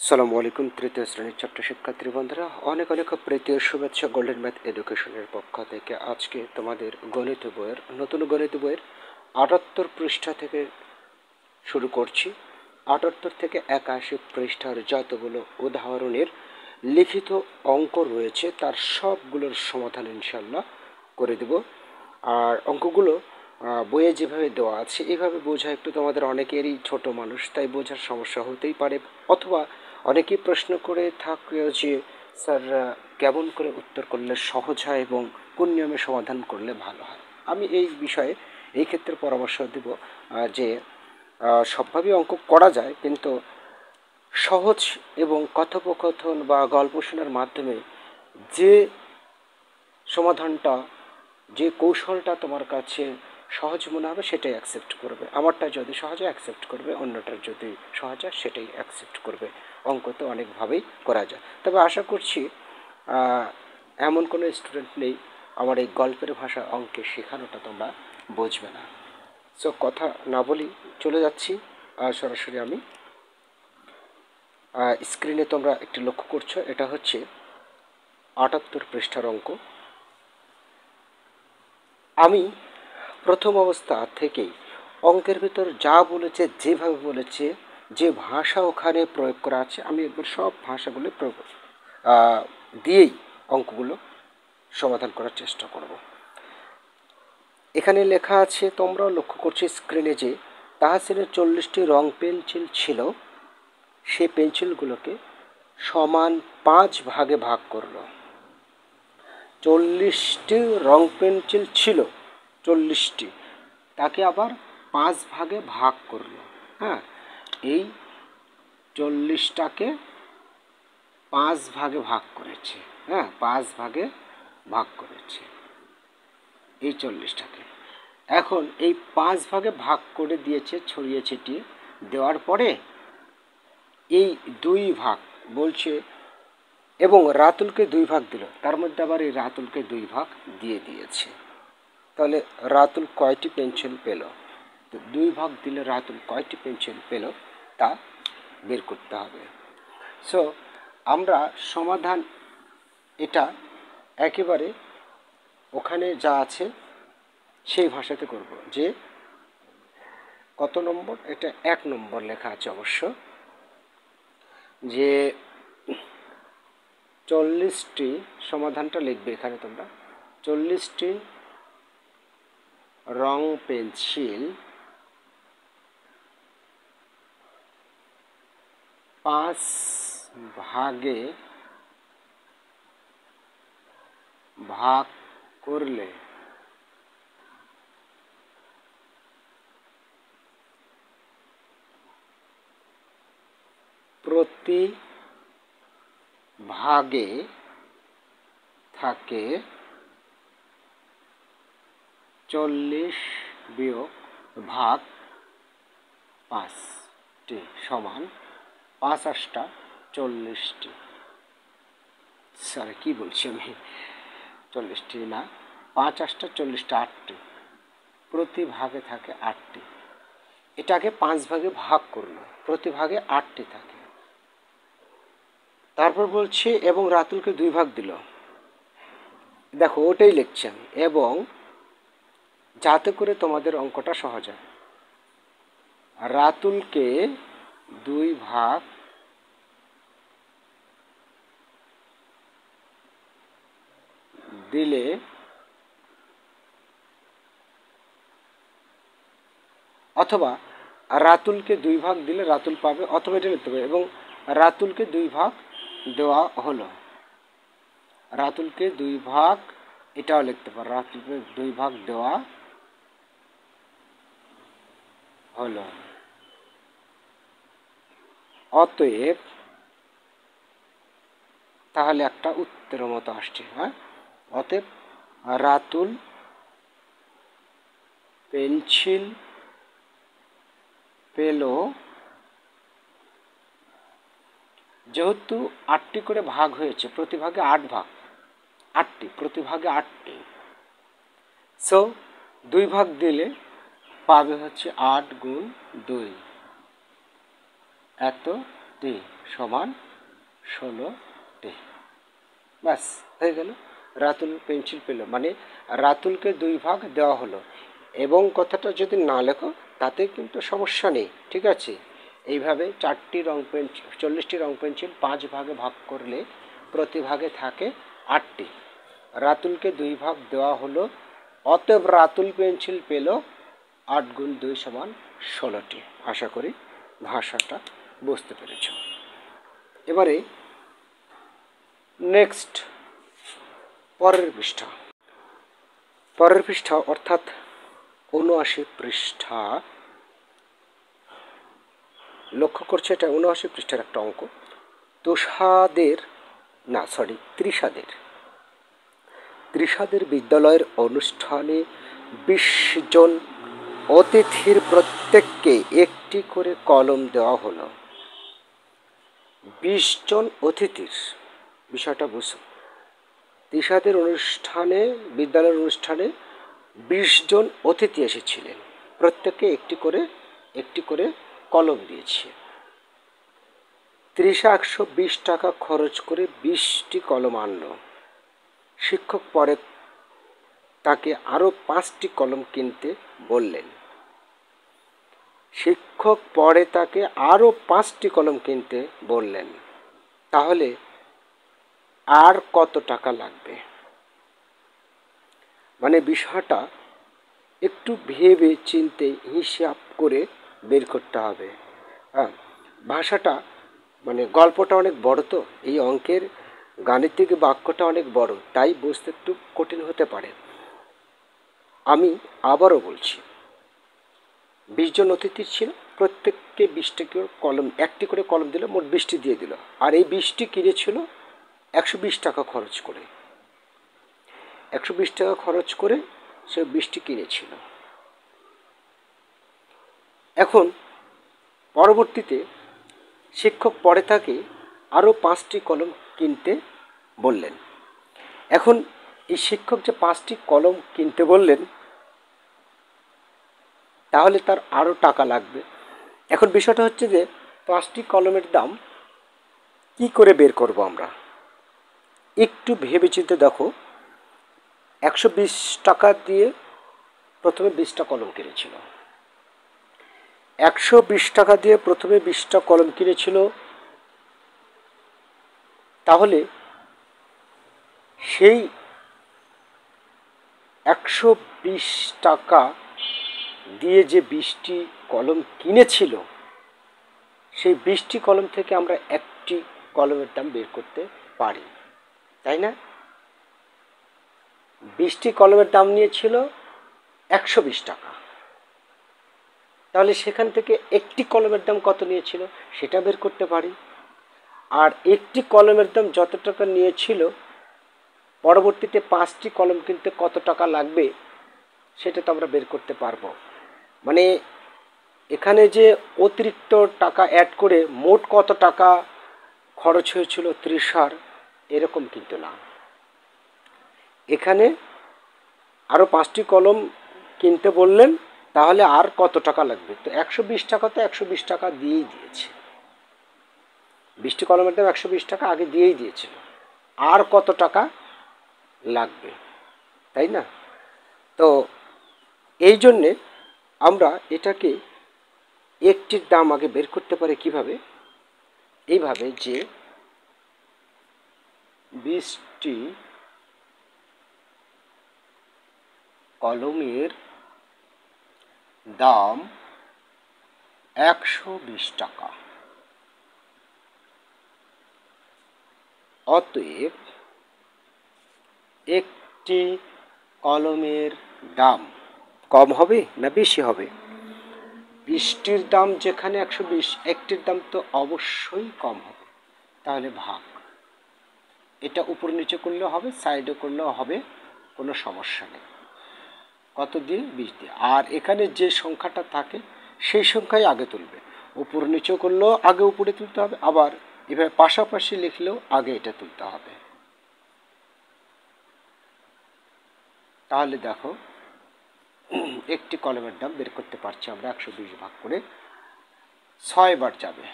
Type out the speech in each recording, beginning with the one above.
সালামু আলাইকুম তৃতীয় শ্রেণীর ছাত্র শিক্ষার্থী বন্ধুরা, অনেক অনেক প্রীতীয় শুভেচ্ছা গোল্ডেন ম্যাথ এডুকেশনের পক্ষ থেকে। আজকে তোমাদের গণিত বইয়ের নতুন গণিত বইয়ের ৭৮ পৃষ্ঠা থেকে শুরু করছি। ৭৮ থেকে ৮১ পৃষ্ঠার যতগুলো উদাহরণের লিখিত অঙ্ক রয়েছে তার সবগুলোর সমাধান ইনশাল্লাহ করে দেব। আর অঙ্কগুলো বইয়ে যেভাবে দেওয়া আছে এইভাবে বোঝা একটু তোমাদের অনেকেরই ছোট মানুষ, তাই বোঝার সমস্যা হতেই পারে, অথবা অনেকেই প্রশ্ন করে থাকে যে স্যার কেমন করে উত্তর করলে সহজ হয় এবং কোন নিয়মে সমাধান করলে ভালো হয়। আমি এই বিষয়ে এই ক্ষেত্রে পরামর্শ দেব যে সবভাবেই অঙ্ক করা যায়, কিন্তু সহজ এবং কথোপকথন বা গল্প শোনার মাধ্যমে যে সমাধানটা, যে কৌশলটা তোমার কাছে সহজ মনে হবে সেটাই অ্যাকসেপ্ট করবে। আমারটা যদি সহজ হয় অ্যাকসেপ্ট করবে, অন্যটার যদি সহজ হয় সেটাই অ্যাকসেপ্ট করবে। অঙ্ক তো অনেকভাবেই করা যায়, তবে আশা করছি এমন কোনো স্টুডেন্ট নেই আমার এই গল্পের ভাষা অঙ্কে শেখানোটা তোমরা বুঝবে না। সো কথা না বলি চলে যাচ্ছি সরাসরি আমি স্ক্রিনে। তোমরা একটু লক্ষ্য করছো, এটা হচ্ছে ৭৮ পৃষ্ঠার অঙ্ক। আমি প্রথম অবস্থা থেকেই অঙ্কের ভিতর যা বলেছে, যেভাবে বলেছে, যে ভাষা ওখানে প্রয়োগ করা আছে, আমি একবার সব ভাষাগুলো প্রয়োগ দিয়েই অঙ্কগুলো সমাধান করার চেষ্টা করব। এখানে লেখা আছে, তোমরাও লক্ষ্য করছো স্ক্রিনে, যে তাহসিনের 40টি রং পেন্সিল ছিল, সে পেন্সিলগুলোকে সমান 5 ভাগে ভাগ করলো। 40টি রং পেন্সিল ছিল, 40টি, তাকে আবার 5 ভাগে ভাগ করলো। হ্যাঁ, এই 40টাকে 5 ভাগে ভাগ করেছে। হ্যাঁ, 5 ভাগে ভাগ করেছে এই 40টাকে। এখন এই 5 ভাগে ভাগ করে দিয়েছে, ছড়িয়ে ছিটিয়ে দেওয়ার পরে এই 2 ভাগ বলছে, এবং রাতুলকে 2 ভাগ দিল, তার মধ্যে আবার এই রাতুলকে 2 ভাগ দিয়ে দিয়েছে। তাহলে রাতুল কয়টি পেন্সিল পেল? তো 2 ভাগ দিলে রাতুল কয়টি পেন্সিল পেল তা বের করতে হবে। সো আমরা সমাধান এটা একেবারে ওখানে যা আছে সেই ভাষাতে করব। যে কত নম্বর, এটা 1 নম্বর লেখা আছে অবশ্য, যে 40টি সমাধানটা লিখবে এখানে তোমরা। 40টি রং পেন্সিল 5 ভাগে ভাগ করলে প্রতি ভাগে থাকে 40 বিয়োগ ভাগ 5টি সমান 5 8টা 40টি। স্যার কি বলছি আমি, 40টি না, 5 8টা 40টা, 8টি, প্রতি ভাগে থাকে 8টি। এটাকে 5 ভাগে ভাগ করলো, প্রতি ভাগে 8টি থাকে। তারপর বলছে এবং রাতুলকে 2 ভাগ দিল। দেখো ওটাই লিখছেন, এবং যাতে করে তোমাদের অঙ্কটা সহজ হয়, রাতুলকে 2 ভাগ দিলে অথবা রাতুলকে 2 ভাগ দিলে রাতুল পাবে, অথবা এটা লিখতে হবে, এবং রাতুলকে 2 ভাগ দেওয়া হলো। রাতুলকে 2 ভাগ, এটাও লিখতে পারো, রাতুলকে 2 ভাগ দেওয়া হলো। অতএব তাহলে একটা উত্তরের মতো আসছে। হ্যাঁ, অতএব রাতুল পেন্সিল পেল, যেহেতু 8টি করে ভাগ হয়েছে, প্রতি ভাগে 8 ভাগ, 8টি, প্রতি ভাগে 8টি, সো 2 ভাগ দিলে পাবে হচ্ছে 8 গুণ 2, এত টি সমান 16টি। ব্যাস হয়ে গেল। রাতুল পেন্সিল পেল, মানে রাতুলকে 2 ভাগ দেওয়া হলো। এবং কথাটা যদি না লেখো তাতে কিন্তু সমস্যা নেই, ঠিক আছে। এইভাবে 4টি রং পেন্সিল, 40টি রং পেন্সিল 5 ভাগে ভাগ করলে প্রতি ভাগে থাকে 8টি। রাতুলকে 2 ভাগ দেওয়া হলো, অতএব রাতুল পেন্সিল পেল 8 গুণ 2 সমান 16টি। আশা করি ভাষাটা বুঝতে পেরেছ। এবারে নেক্সট পরের পৃষ্ঠা অর্থাৎ 79 পৃষ্ঠা। লক্ষ্য করছে এটা 79 পৃষ্ঠার একটা অঙ্ক। তৃষাদের বিদ্যালয়ের অনুষ্ঠানে 20 জন অতিথির প্রত্যেককে একটি করে কলম দেওয়া হলো। 20 জন অতিথির বিষয়টা বুঝো। তৃষাদের বিদ্যালয়ের অনুষ্ঠানে 20 জন অতিথি এসেছিলেন, প্রত্যেককে একটি করে কলম দিয়েছে। তৃষা 120 টাকা খরচ করে 20টি কলম আনলো। শিক্ষক পরে তাকে আরো 5টি কলম কিনতে বললেন। তাহলে আর কত টাকা লাগবে? মানে বিষয়টা একটু ভেবে চিন্তে হিসাব করে বের করতে হবে। হ্যাঁ, ভাষাটা মানে গল্পটা অনেক বড়, তো এই অঙ্কের গাণিতিক বাক্যটা অনেক বড়, তাই বুঝতে একটু কঠিন হতে পারে। আমি আবারও বলছি, 20 জন অতিথি ছিল, প্রত্যেককে 20টি করে কলম, একটি করে কলম দিল, মোট 20টি দিয়ে দিল। আর এই 20টি কিনেছিল 120 টাকা খরচ করে। 120 টাকা খরচ করে সে 20টি কিনেছিল। এখন পরবর্তীতে শিক্ষক পরে তাকে আরও 5টি কলম কিনতে বললেন। এখন এই শিক্ষক যে 5টি কলম কিনতে বললেন, তাহলে তার আরও টাকা লাগবে। এখন বিষয়টা হচ্ছে যে 5টি কলমের দাম কি করে বের করব আমরা? একটু ভেবে চিন্তে দেখো। 120 টাকা দিয়ে প্রথমে 20টা কলম কিনেছিল। 120 টাকা দিয়ে প্রথমে 20টা কলম কিনেছিল, তাহলে সেই 120 টাকা দিয়ে যে 20টি কলম কিনেছিল, সেই 20টি কলম থেকে আমরা একটি কলমের দাম বের করতে পারি, তাই না? 20টি কলমের দাম নিয়েছিল 120 টাকা, তাহলে সেখান থেকে একটি কলমের দাম কত নিয়েছিল সেটা বের করতে পারি। আর একটি কলমের দাম যত টাকা নিয়েছিল, পরবর্তীতে 5টি কলম কিনতে কত টাকা লাগবে সেটা তো আমরা বের করতে পারবো। মানে এখানে যে অতিরিক্ত টাকা অ্যাড করে মোট কত টাকা খরচ হয়েছিল তৃষার, এরকম কিন্তু না। এখানে আরও 5টি কলম কিনতে বললেন, তাহলে আর কত টাকা লাগবে? তো 120 টাকা তো 120 টাকা দিয়েই দিয়েছে। 20টি কলমের দাম 120 টাকা আগে দিয়েই দিয়েছিল, আর কত টাকা লাগবে, তাই না? তো এই জন্যে আমরা এটাকে একটির দাম আগে বের করতে পারি কিভাবে? এইভাবে যে 20টি কলমের দাম 120 টাকা, অতএব একটি কলমের দাম কম হবে না বেশি হবে? 20টির দাম যেখানে 120, একটির দাম তো অবশ্যই কম হবে। তাহলে ভাগ, এটা উপর নিচে করলেও হবে, সাইডে করলেও হবে, কোনো সমস্যা নেই। কত দিয়ে? 20 দিয়ে। আর এখানে যে সংখ্যাটা থাকে সেই সংখ্যাই আগে তুলবে। উপর নিচে করলেও আগে উপরে তুলতে হবে, আবার এভাবে পাশাপাশি লিখলেও আগে এটা তুলতে হবে। তাহলে দেখো, একটি কলমের দাম বের করতে পারছি আমরা। 120 ভাগ করে 6 বার যাবে,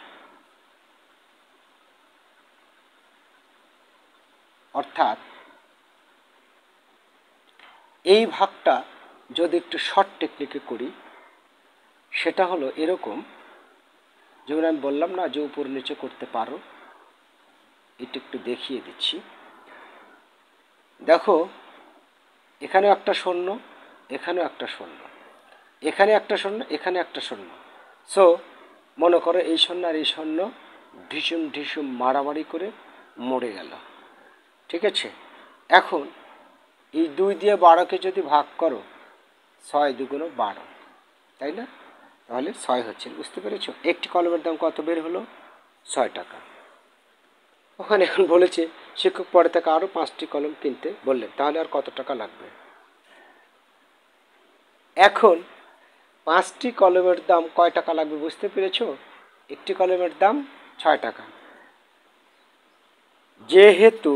অর্থাৎ এই ভাগটা যদি একটু শর্ট টেকনিকে করি, সেটা হলো এরকম, যেমন আমি বললাম না যে উপর নিচে করতে পারো, এটা একটু দেখিয়ে দিচ্ছি। দেখো এখানেও একটা শূন্য, এখানেও একটা শূন্য, এখানে একটা শূন্য, এখানে একটা শূন্য। সো মনে করো এই শূন্য আর এই শূন্য ঢিসুম ঢিসুম মারামারি করে মরে গেল। ঠিক আছে, এখন এই 2 দিয়ে 12কে যদি ভাগ করো, 6 2 12, তাই না? তাহলে 6 হচ্ছে, বুঝতে পেরেছো? একটি কলমের দাম কত বের হলো? 6 টাকা। ওখানে এখন বলেছে শিক্ষক পরে থেকে আরও 5টি কলম কিনতে বললেন, তাহলে আর কত টাকা লাগবে? এখন 5টি কলমের দাম কয় টাকা লাগবে বুঝতে পেরেছো? একটি কলমের দাম 6 টাকা। যেহেতু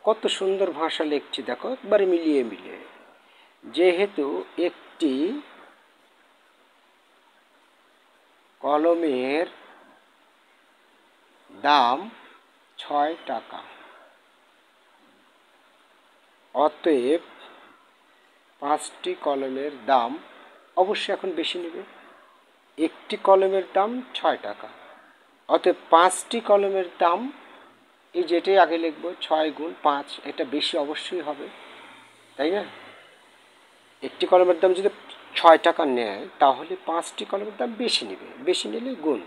কত সুন্দর ভাষা লিখছি দেখো, একবারে মিলিয়ে মিলিয়ে, যেহেতু একটি কলমের দাম 6 টাকা, অতএব 5টি কলমের দাম অবশ্যই এখন বেশি নেবে। একটি কলমের দাম 6 টাকা, অতএব 5টি কলমের দাম, এই যেটাই আগে লিখবো 6 গুণ 5, এটা বেশি অবশ্যই হবে, তাই না? একটি কলমের দাম যদি 6 টাকা নেয়, তাহলে 5টি কলমের দাম বেশি নেবে, বেশি নিলে গুণ।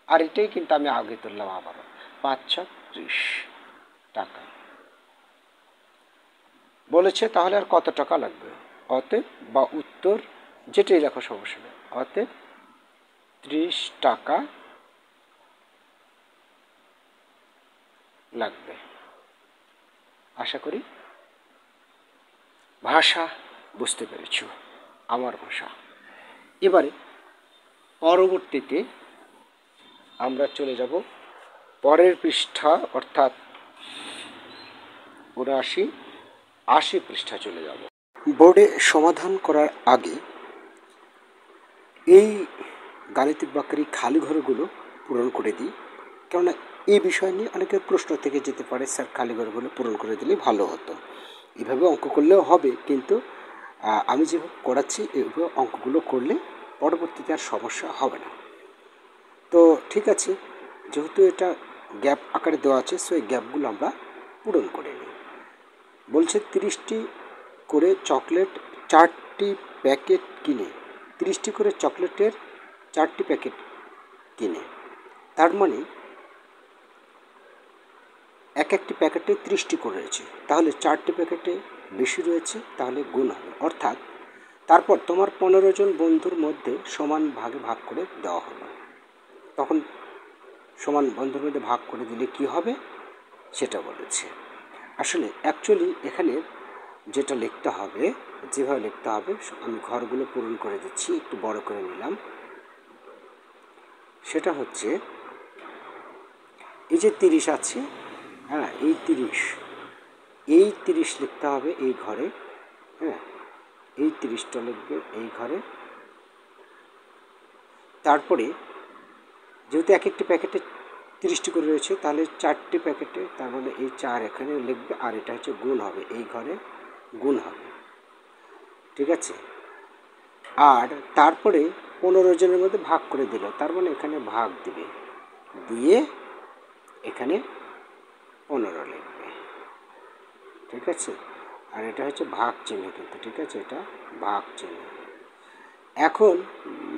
আর এটাই কিন্তু আমি আগে তুললাম আবারও, 5 6 30 টাকা বলেছে, তাহলে আর কত টাকা লাগবে? অতএব বা উত্তর যেটাই লেখো সমস্যা নেই, অতএব 30 টাকা লাগবে। আশা করি ভাষা বুঝতে পেরেছ, আমার ভাষা। এবারে পরবর্তীতে আমরা চলে যাব পরের পৃষ্ঠা, অর্থাৎ 79 80 পৃষ্ঠা চলে যাব। বোর্ডে সমাধান করার আগে এই গাণিতিক বাক্যের এই খালি ঘরগুলো পূরণ করে দিই, কেননা এই বিষয় নিয়ে অনেকের প্রশ্ন থেকে যেতে পারে, স্যার খালি ঘরগুলো পূরণ করে দিলে ভালো হতো। এভাবে অঙ্ক করলেও হবে, কিন্তু আমি যেভাবে করাচ্ছি এইভাবে অঙ্কগুলো করলে পরবর্তীতে আর সমস্যা হবে না। তো ঠিক আছে, যেহেতু এটা গ্যাপ আকারে দেওয়া আছে, সো এই গ্যাপগুলো আমরা পূরণ করে নিই। বলছে 30টি করে চকলেট 4টি প্যাকেট কিনে, 30টি করে চকলেটের 4টি প্যাকেট কিনে, তার মানে এক একটি প্যাকেটে 30টি করে রয়েছে, তাহলে 4টি প্যাকেটে বেশি রয়েছে, তাহলে গুণ হবে। অর্থাৎ তারপর তোমার 15 জন বন্ধুর মধ্যে সমান ভাগে ভাগ করে দেওয়া হলো, তখন সমান বন্ধুর মধ্যে ভাগ করে দিলে কি হবে সেটা বলেছে। আসলে অ্যাকচুয়ালি এখানে যেটা লিখতে হবে, যেভাবে লিখতে হবে, আমি ঘরগুলো পূরণ করে দিচ্ছি, একটু বড় করে নিলাম। সেটা হচ্ছে এই যে 30 আছে, হ্যাঁ এই 30 লিখতে হবে এই ঘরে, হ্যাঁ এই 30টা লিখবে এই ঘরে। তারপরে যেহেতু এক একটি প্যাকেটে 30টি করে রয়েছে, তাহলে 4টি প্যাকেটে, তার মানে এই 4 এখানে লিখবে, আর এটা হচ্ছে গুণ হবে, এই ঘরে গুণ হবে, ঠিক আছে? আর তারপরে 15 জনের মধ্যে ভাগ করে দিল, তার মানে এখানে ভাগ দিবে, দিয়ে এখানে 15 লিখবে, ঠিক আছে? আর এটা হচ্ছে ভাগ চিহ্ন কিন্তু, ঠিক আছে, এটা ভাগ চিহ্ন। এখন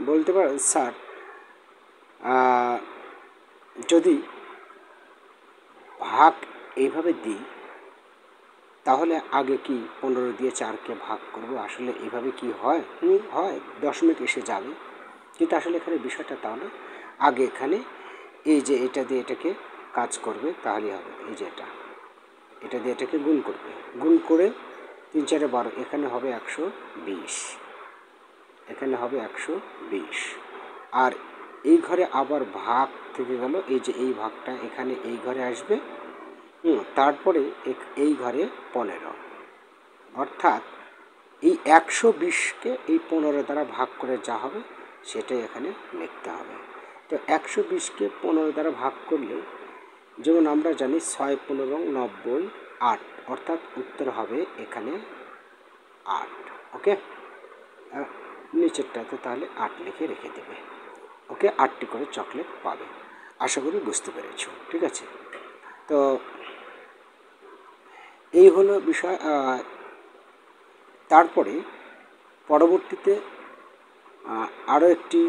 বলতে পারো স্যার যদি ভাগ এইভাবে দিই, তাহলে আগে কি 15 দিয়ে 4কে ভাগ করব? আসলে এইভাবে কি হয়? হয়, দশমিক এসে যাবে, কিন্তু আসলে এখানে বিষয়টা তা না। আগে এখানে এই যে এটা দিয়ে এটাকে কাজ করবে, তাহলেই হবে। এই যে এটা দিয়ে এটাকে গুণ করবে, গুণ করে 3 4 12, এখানে হবে 120, এখানে হবে 120। আর এই ঘরে আবার ভাগ থেকে গেল, এই যে এই ভাগটা এখানে এই ঘরে আসবে, তারপরে এই ঘরে 15, অর্থাৎ এই 120কে এই 15 দ্বারা ভাগ করে যা হবে সেটাই এখানে লিখতে হবে। তো 120কে 15 দ্বারা ভাগ করলে যেমন আমরা জানি 6 15 90 8, অর্থাৎ উত্তর হবে এখানে 8। ওকে, নিচেরটাতে তাহলে 8 লিখে রেখে দেবে। ওকে, 8টি করে চকলেট পাবে। আশা করি বুঝতে পেরেছো। ঠিক আছে, তো এই হলো বিষয়। তারপরে পরবর্তীতে আরও একটি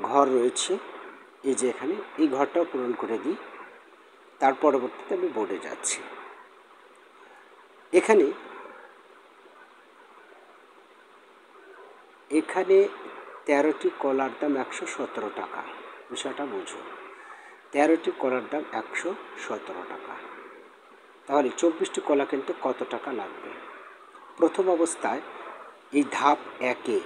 ঘর রয়েছে, এই যে এখানে, এই ঘরটাও পূরণ করে দিই। তার পরবর্তীতে আমি বোর্ডে যাচ্ছি। এখানে 13টি কলার দাম 117 টাকা। বিষয়টা বুঝো, 13টি কলার দাম 117 টাকা। তাহলে 24টি কলা কিনতে কত টাকা লাগবে? প্রথম অবস্থায় এই ধাপ 1-এ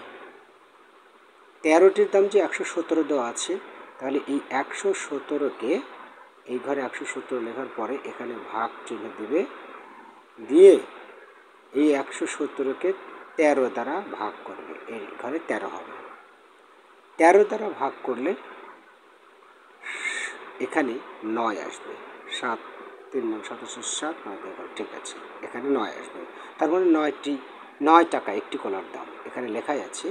13টির দাম যে 117 দেওয়া আছে, তাহলে এই 117কে এই ঘরে 117 লেখার পরে এখানে ভাগ চিহ্ন দিবে, দিয়ে এই 117কে 13 দ্বারা ভাগ করবে। এই ঘরে 13 হবে। 13 দ্বারা ভাগ করলে এখানে 9 আসবে। 7 3 9 7 9, ঠিক আছে, এখানে 9 আসবে। তার মানে 9 টাকা একটি কলার দাম। এখানে লেখাই আছে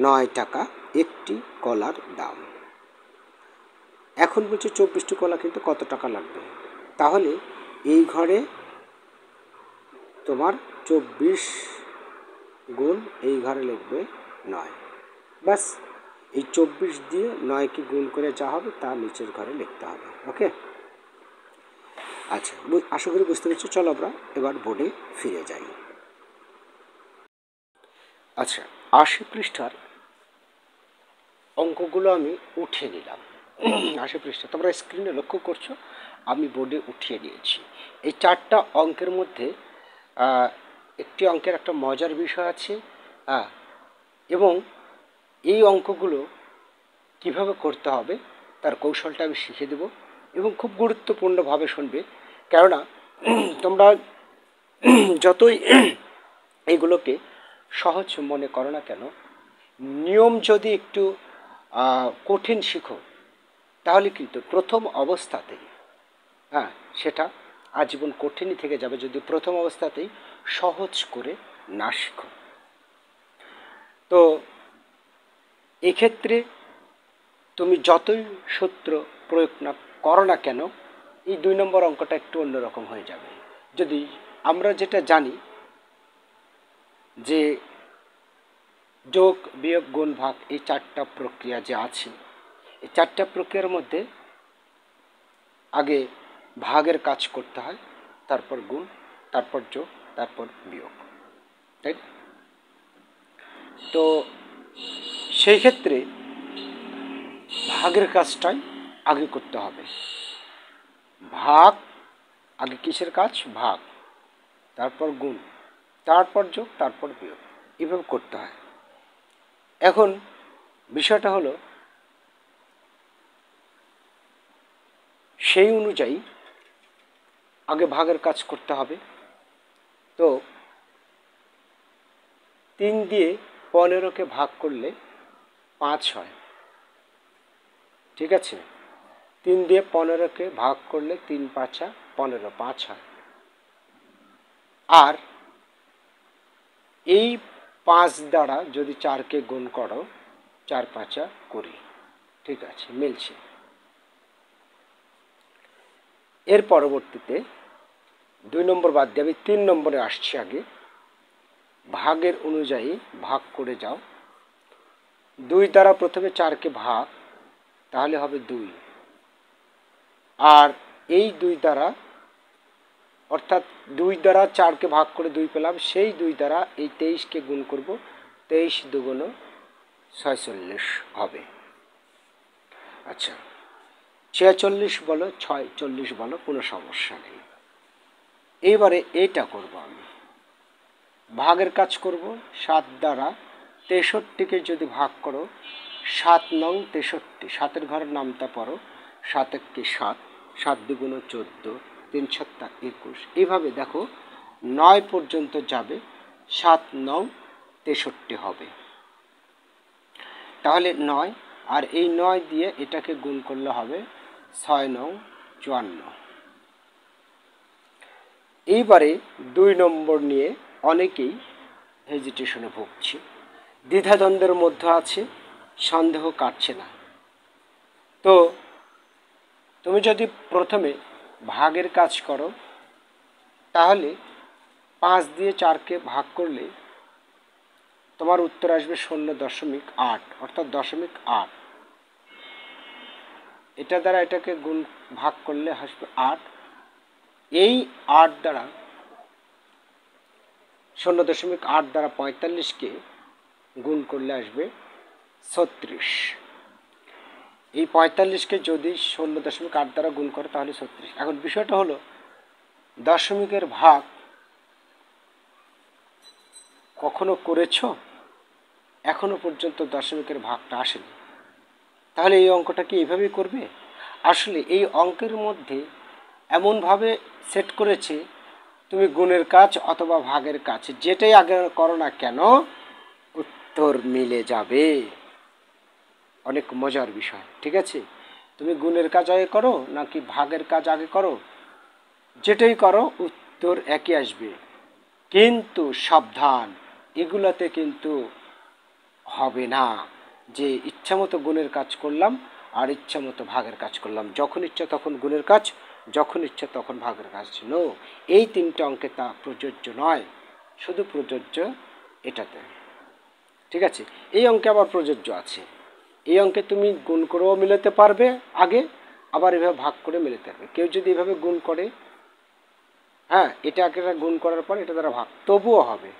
9 টাকা একটি কলার দাম। এখন বলছে 24টি কলা কিন্তু কত টাকা লাগবে? তাহলে এই ঘরে তোমার 24 গুণ এই ঘরে লিখবে 9। ব্যাস, এই 24 দিয়ে 9কে গুণ করে যা হবে তা নিচের ঘরে লিখতে হবে। ওকে, আচ্ছা, আশা করি বুঝতে পেরেছো। চলো আমরা এবার বোর্ডে ফিরে যাই। আচ্ছা, 80 পৃষ্ঠার অঙ্কগুলো আমি উঠিয়ে নিলাম। 80 পৃষ্ঠা তোমরা স্ক্রিনে লক্ষ্য করছো, আমি বোর্ডে উঠিয়ে নিয়েছি। এই 4টা অঙ্কের মধ্যে একটি অঙ্কের একটা মজার বিষয় আছে, এবং এই অঙ্কগুলো কিভাবে করতে হবে তার কৌশলটা আমি শিখিয়ে দেব, এবং খুব গুরুত্বপূর্ণভাবে শুনবে। কেননা তোমরা যতই এগুলোকে সহজ মনে করো না কেন, নিয়ম যদি একটু কঠিন শিখো, তাহলে কিন্তু প্রথম অবস্থাতেই সেটা আজীবন কঠিনই থেকে যাবে, যদি প্রথম অবস্থাতেই সহজ করে না শিখো। তো এক্ষেত্রে তুমি যতই সূত্র প্রয়োগ না করো না কেন, এই 2 নম্বর অঙ্কটা একটু অন্যরকম হয়ে যাবে। যদি আমরা যেটা জানি যে যোগ বিয়োগ গুণ ভাগ, এই 4টা প্রক্রিয়া যে আছে, এই 4টা প্রক্রিয়ার মধ্যে আগে ভাগের কাজ করতে হয়, তারপর গুণ, তারপর যোগ, তারপর বিয়োগ, তাই? তো সেই ক্ষেত্রে ভাগের কাজটাই আগে করতে হবে। ভাগ আগে, কিসের কাজ? ভাগ, তারপর গুণ, তারপর যোগ, তারপর বিয়োগ, এভাবে করতে হয়। এখন বিষয়টা হলো, সেই অনুযায়ী আগে ভাগের কাজ করতে হবে। তো 3 দিয়ে 15কে ভাগ করলে 5 হয়, ঠিক আছে? 3 দিয়ে 15কে ভাগ করলে 3 5 15, 5 হয়। আর এই 5 দ্বারা যদি 4কে গুণ করো, 4 5 20, ঠিক আছে, মিলছে। এর পরবর্তীতে 2 নম্বর বাদ দিয়ে আমি 3 নম্বরে আসছি। আগে ভাগের অনুযায়ী ভাগ করে যাও। 2 দ্বারা প্রথমে 4কে ভাগ, তাহলে হবে 2। আর এই 2 দ্বারা, অর্থাৎ 2 দ্বারা 4কে ভাগ করে 2 পেলাম, সেই 2 দ্বারা এই 23কে গুণ করব, 23 দুগুণ 46 হবে। আচ্ছা, 46 বলো 46 বলো, কোনো সমস্যা নেই। এইবারে এইটা করব, আমি ভাগের কাজ করব। 7 দ্বারা 63কে যদি ভাগ করো, 7 নং 63, 7-এর ঘরের নামটা পড়ো, 7 1 7, 7 দুগুণ 14, 3 7 21, এইভাবে দেখো 9 পর্যন্ত যাবে, 7 9 63 হবে। তাহলে 9, আর এই 9 দিয়ে এটাকে গুণ করলে হবে 6 9 54, এইবারে 2 নম্বর নিয়ে অনেকেই হেজিটেশনে ভুগছে, দ্বিধাদ্বন্দ্বের মধ্যে আছে, সন্দেহ কাটছে না। তো তুমি যদি প্রথমে ভাগের কাজ করো, তাহলে 5 দিয়ে 4কে ভাগ করলে তোমার উত্তর আসবে 16.8, অর্থাৎ 0.8। এটা দ্বারা এটাকে গুণ ভাগ করলে আসবে 8। এই 8 দ্বারা 0.8 দ্বারা 45কে গুণ করলে আসবে 36। এই 45কে যদি 0.8 দ্বারা গুণ করে তাহলে 36। এখন বিষয়টা হলো দশমিকের ভাগ কখনো করেছো? এখনো পর্যন্ত দশমিকের ভাগটা আসেনি। তাহলে এই অঙ্কটা কি এইভাবেই করবে? আসলে এই অঙ্কের মধ্যে এমনভাবে সেট করেছে, তুমি গুণের কাজ অথবা ভাগের কাজ যেটাই আগে করো না কেন, উত্তর মিলে যাবে। অনেক মজার বিষয়, ঠিক আছে? তুমি গুণের কাজ আগে করো নাকি ভাগের কাজ আগে করো, যেটাই করো উত্তর একই আসবে। কিন্তু সাবধান, এগুলাতে কিন্তু হবে না যে ইচ্ছা মতো গুণের কাজ করলাম আর ইচ্ছা মতো ভাগের কাজ করলাম, যখন ইচ্ছা তখন গুণের কাজ, যখন ইচ্ছা তখন ভাগের কাজ। নো, এই 3টে অঙ্কে তা প্রযোজ্য নয়, শুধু প্রযোজ্য এটাতে। ঠিক আছে? এই অঙ্কে আবার প্রযোজ্য আছে। এই অঙ্কে তুমি গুণ করেও মিলাতে পারবে আগে, আবার এভাবে ভাগ করে মিলাতে পারবে। কেউ যদি এভাবে গুণ করে, হ্যাঁ, এটাকে গুণ করার পর এটা দ্বারা ভাগ, তবুও হবে,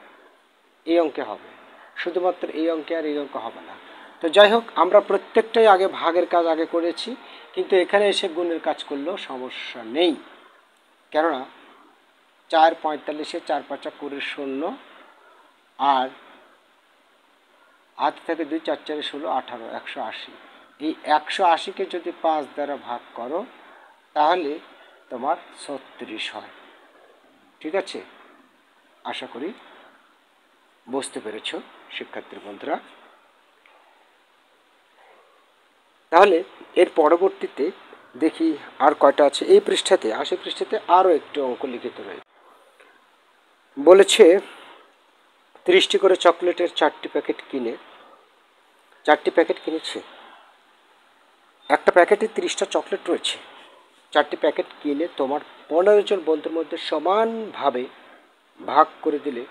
এই অঙ্কে হবে। শুধুমাত্র এই অঙ্কে আর এই অঙ্ক হবে না। তো যাই হোক, আমরা প্রত্যেকটাই আগে ভাগের কাজ আগে করেছি, কিন্তু এখানে এসে গুণের কাজ করলেও সমস্যা নেই। কেননা 4 45-এ 4 5 20 0, আর হাত থেকে 2 4 4 16 18, 180। এই 180কে যদি 5 দ্বারা ভাগ করো তাহলে তোমার 36 হয়। ঠিক আছে? আশা করি বুঝতে পেরেছ শিক্ষার্থী বন্ধুরা। তাহলে এর পরবর্তীতে দেখি আর কয়টা আছে। এই পৃষ্ঠাতে 80 পৃষ্ঠাতে আরও একটি অঙ্ক লিখিত রয়েছে। বলেছে 30টি করে চকলেটের 4টি প্যাকেট কিনে, 4টি প্যাকেট কিনেছে, একটা প্যাকেটে 30টা চকলেট রয়েছে। 4টি প্যাকেট কিনে তোমার 15 জন বন্ধুর মধ্যে সমানভাবে ভাগ করে দিলে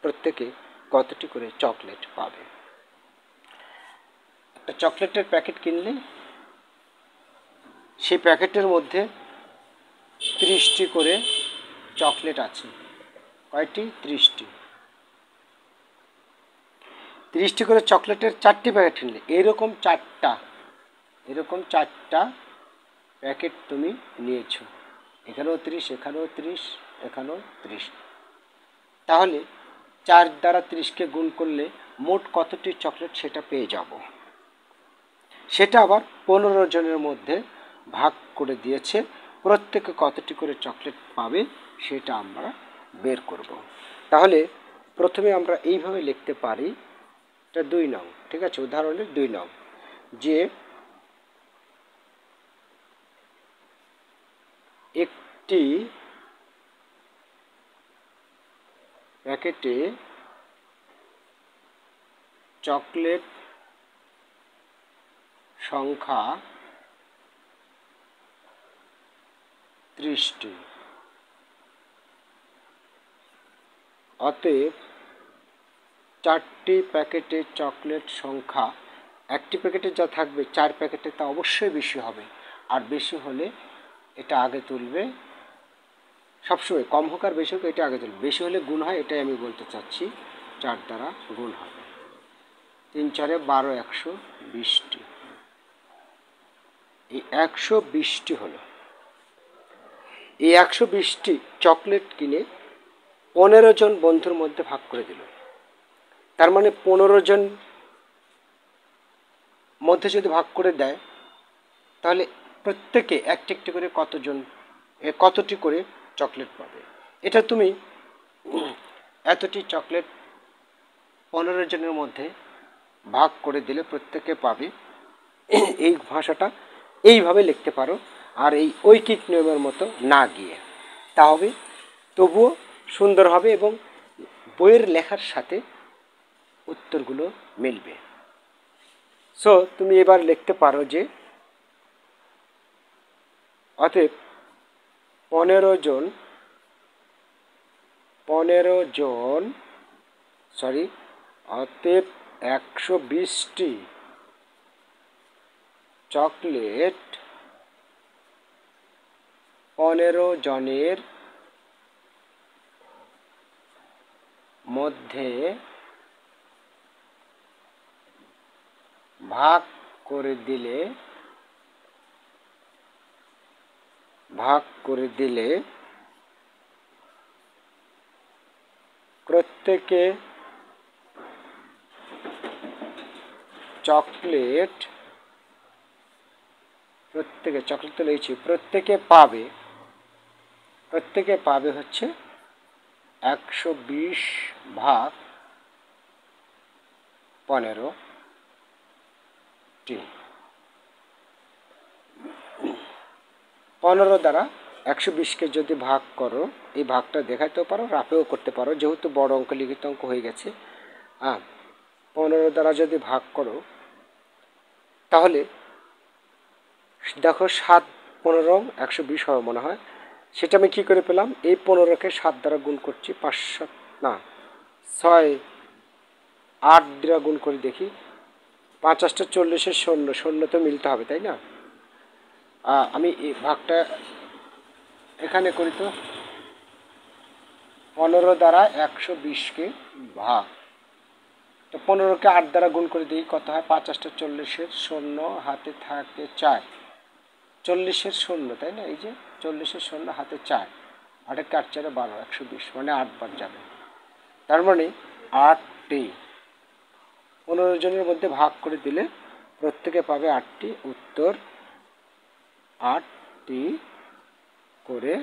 প্রত্যেকে কতটি করে চকলেট পাবে? একটা চকলেটের প্যাকেট কিনলে, সেই প্যাকেটের মধ্যে 30টি করে চকলেট আছে। কয়টি? 30টি। 30টি করে চকলেটের 4টি প্যাকেট কিনলে, এরকম 4টা প্যাকেট তুমি নিয়েছো। এখানেও 30, এখানেও 30, এখানেও 30। তাহলে 4 দ্বারা 30কে গুণ করলে মোট কতটি চকলেট সেটা পেয়ে যাব। সেটা আবার 15 জনের মধ্যে ভাগ করে দিয়েছে, প্রত্যেকে কতটি করে চকলেট পাবে সেটা আমরা বের করব। তাহলে প্রথমে আমরা এইভাবে লিখতে পারি, এটা 2 নং। ঠিক আছে? উদাহরণের 2 নং, যে একটি প্যাকেটে চকলেট সংখ্যা 30টি। অতএব 4টি প্যাকেটে চকলেট সংখ্যা, একটি প্যাকেটে যা থাকবে 4 প্যাকেটে তা অবশ্যই বেশি হবে, আর বেশি হলে এটা আগে তুলবে। সবসময় কম হোক আর বেশি হোক, এটা আগে তুলবে। বেশি হলে গুণ হয়, এটাই আমি বলতে চাচ্ছি। 4 দ্বারা গুণ হবে। 3 4 12, 120টি। এই 120টি হলো। এই 120টি চকলেট কিনে 15 জন বন্ধুর মধ্যে ভাগ করে দিল। তার মানে 15 জন মধ্যে যদি ভাগ করে দেয়, তাহলে প্রত্যেকে একটি একটি করে কতটি করে চকলেট পাবে। এটা তুমি এতটি চকলেট 15 জনের মধ্যে ভাগ করে দিলে প্রত্যেকে পাবে, এই ভাষাটা এইভাবে লিখতে পারো। আর এই ঐকিক নিয়মের মতো না গিয়ে, তা হবে তবুও সুন্দর হবে এবং বইয়ের লেখার সাথে উত্তরগুলো মিলবে। সো তুমি এবার লিখতে পারো যে অতএব 120টি চকলেট 15 জনের মধ্যে ভাগ করে দিলে প্রত্যেকে চকলেট তো লিখছি, প্রত্যেকে পাবে হচ্ছে 120 ভাগ 15টি। 15 দ্বারা 120কে যদি ভাগ করো, এই ভাগটা দেখাতেও পারো, রাফেও করতে পারো, যেহেতু বড় অঙ্ক লিখিত অঙ্ক হয়ে গেছে। 15 দ্বারা যদি ভাগ করো তাহলে দেখো 7 15 120 হবে মনে হয়। সেটা আমি কি করে পেলাম? এই 15কে 7 দ্বারা গুণ করছি, 5 7 না 6 8 দ্বারা গুণ করে দেখি, 5 8 40 শূন্য তো মিলতে হবে, তাই না? আমি এই ভাগটা এখানে করি তো, 15 দ্বারা 120কে ভাগ, তো 15কে 8 দ্বারা গুণ করে দিই, কত হয়? 5 8 40 শূন্য, হাতে থাকে 4, 40 শূন্য, তাই না? এই যে 40 শূন্য, হাতে 4, 8 4 4 12, 120 মানে 8 বার যাবে। তার মানে 8টি 15 জনের মধ্যে ভাগ করে দিলে প্রত্যেকে পাবে 8টি। উত্তর 8টি করে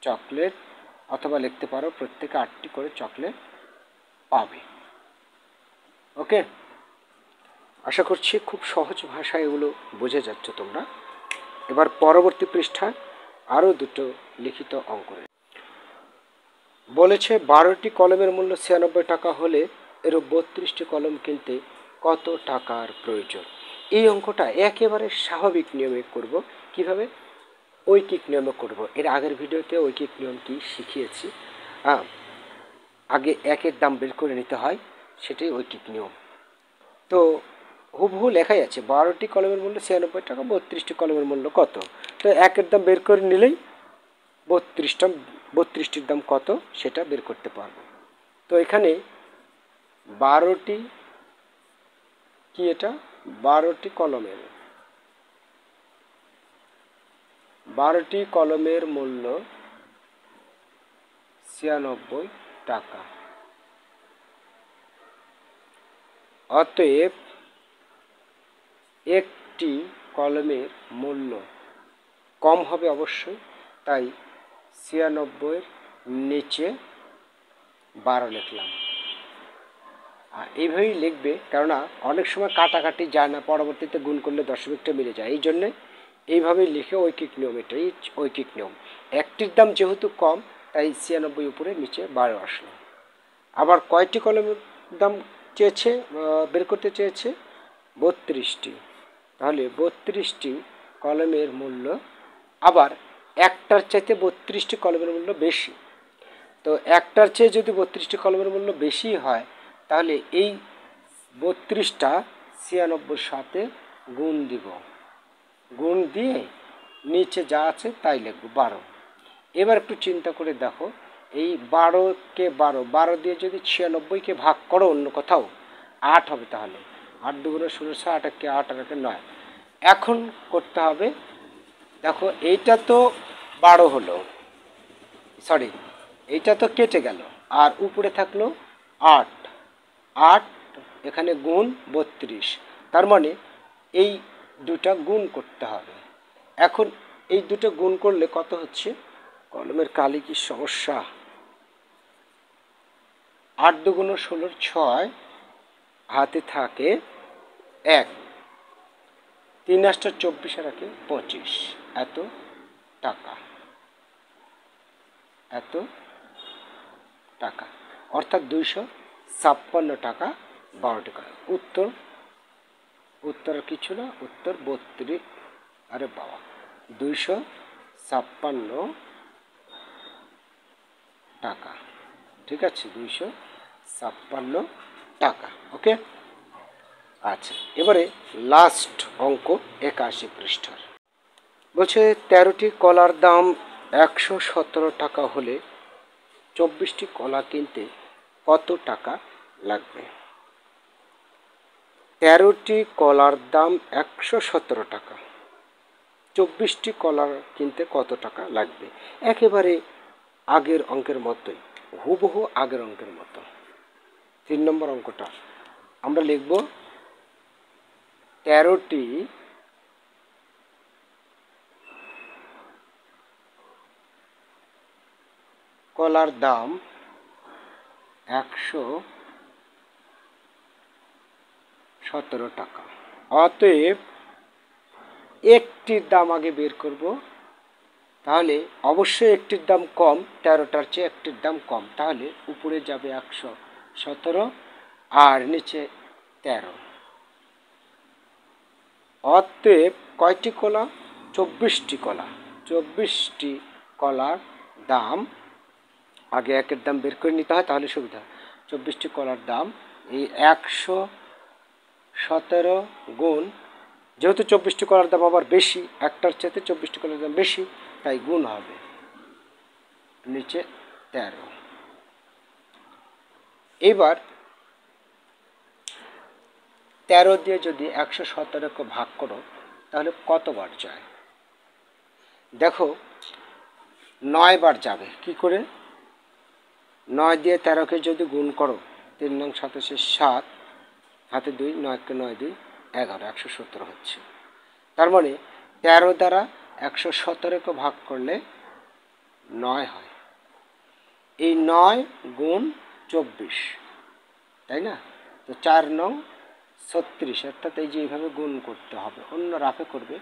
চকলেট, অথবা লিখতে পারো প্রত্যেকে 8টি করে চকলেট পাবে। ওকে, আশা করছি খুব সহজ ভাষায় এগুলো বুঝে যাচ্ছ তোমরা। এবার পরবর্তী পৃষ্ঠায় আরও দুটো লিখিত অঙ্ক বলেছে, 12টি কলমের মূল্য 96 টাকা হলে এর 32টি কলম কিনতে কত টাকার প্রয়োজন? এই অঙ্কটা একেবারে স্বাভাবিক নিয়মে করব। কিভাবে? ঐকিক নিয়মে করব। এর আগের ভিডিওতে ঐকিক নিয়ম কি শিখিয়েছি। আগে একের দাম বের করে নিতে হয়, সেটাই ঐকিক নিয়ম। তো হুবহু লেখাই আছে, 12টি কলমের মূল্য 96 টাকা, 32টি কলমের মূল্য কত? তো একের দাম বের করে নিলেই 32টির দাম কত সেটা বের করতে পারবো। তো এখানে 12টি কি, এটা 12টি কলমের মূল্য 96 টাকা। অতএব একটি কলমের মূল্য কম হবে অবশ্যই, তাই 96-এর নিচে 12 লিখলাম। আর এইভাবেই লিখবে, কেননা অনেক সময় কাটাকাটি যায় না, পরবর্তীতে গুণ করলে দশমিকটা মিলে যায়। এই জন্যে এইভাবেই লিখে ঐকিক নিয়ম, এটাই ঐকিক নিয়ম। একটির দাম যেহেতু কম, তাই 96 উপরে নিচে 12 আসলো। আবার কয়টি কলমের দাম চেয়েছে, বের করতে চেয়েছে? 32টি। তাহলে 32টি কলমের মূল্য, আবার একটার চাইতে 32টি কলমের মূল্য বেশি। তো একটার চেয়ে যদি 32টি কলমের মূল্য বেশি হয়, তাহলে এই 32টা 96-র সাথে গুণ দিব, গুণ দিয়ে নিচে যা আছে তাই লিখব, 12। এবার একটু চিন্তা করে দেখো, এই 12কে 12 দিয়ে যদি 96কে ভাগ করো অন্য কোথাও, 8 হবে। তাহলে 8 2 16, 8 একে 8 আর একে 9। এখন করতে হবে, দেখো এইটা তো 12 হলো, সরি এইটা তো কেটে গেল, আর উপরে থাকলো 8, 8 এখানে গুণ 32, তার মানে এই দুটা গুণ করতে হবে। এখন এই দুটো গুণ করলে কত হচ্ছে? কলমের কালি কি সমস্যা! 8 2 16, 6, হাতে থাকে 1, 3 8 24 আর 1 25, এত টাকা। এত টাকা, অর্থাৎ 256 টাকা 12টি কলা। উত্তর কিছু না, উত্তর 32। আরে বাবা, 256 টাকা। ঠিক আছে, 256 টাকা। ওকে, আচ্ছা, এবারে লাস্ট অঙ্ক 81 পৃষ্ঠার। বলছে 13টি কলার দাম 117 টাকা হলে 24টি কলা কিনতে কত টাকা লাগবে? 13টি কলার দাম 117 টাকা, 24টি কলার কিনতে কত টাকা লাগবে? একেবারে আগের অঙ্কের মতোই, হুবহু আগের অঙ্কের মতো। 3 নম্বর অঙ্কটা আমরা লিখব 13টি কলার দাম 117 টাকা। অতএব একটির দাম আগে বের করব, তাহলে অবশ্যই একটির দাম কম, 13টার চেয়ে একটির দাম কম, তাহলে উপরে যাবে 117 আর নিচে 13। অতএব কয়টি কলা? 24টি কলা। 24টি কলার দাম আগে একের দাম বের করে নিতে হয়, তাহলে সুবিধা। 24টি কলার দাম এই 117 গুণ, যেহেতু 24টি কলার দাম আবার বেশি, একটার চাইতে 24টি কলার দাম বেশি, তাই গুণ হবে নিচে 13। এবার 13 দিয়ে যদি 117কে ভাগ করো তাহলে কতবার যায়? দেখো 9 বার যাবে। কি করে? 9 দিয়ে 13কে যদি গুণ করো, 3 নং 27 7, হাতে 2, 9কে 9 2 11, 117 হচ্ছে। তার মানে 13 দ্বারা 117কে ভাগ করলে 9 হয়। এই 9 গুণ 24, তাই না? তো 4 নং 36, অর্থাৎ এই যে এইভাবে গুণ করতে হবে, অন্য রাফে করবে।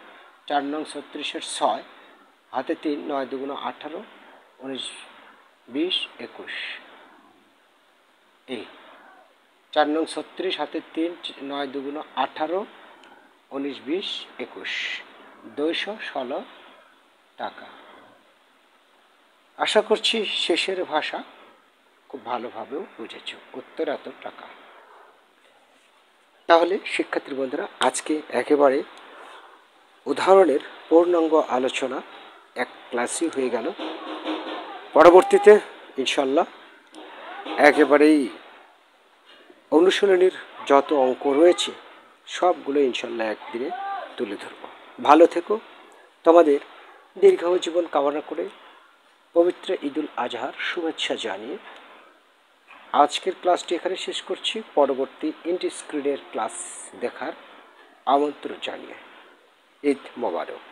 4 নং 36-এর 6, হাতে 3, 9 2 18, 19 20 21। এই 4 নং 36, হাতে 3, 9 2 18, 19 20 21, 216 টাকা। আশা করছি শেষের ভাষা খুব ভালোভাবেও বুঝেছ। উত্তর এত টাকা। তাহলে শিক্ষার্থী বন্ধুরা, আজকে একেবারে উদাহরণের পূর্ণাঙ্গ আলোচনা এক ক্লাসই হয়ে গেল। পরবর্তীতে ইনশাল্লাহ একেবারেই অনুশীলনীর যত অঙ্ক রয়েছে সবগুলো ইনশাল্লাহ একদিনে তুলে ধরব। ভালো থেকো, তোমাদের দীর্ঘায়ু জীবন কামনা করে পবিত্র ঈদুল আজহার শুভেচ্ছা জানিয়ে আজকের ক্লাসটি এখানে শেষ করছি। পরবর্তী স্ক্রিনের ক্লাস দেখার আমন্ত্রণ জানিয়ে ঈদ মোবারক।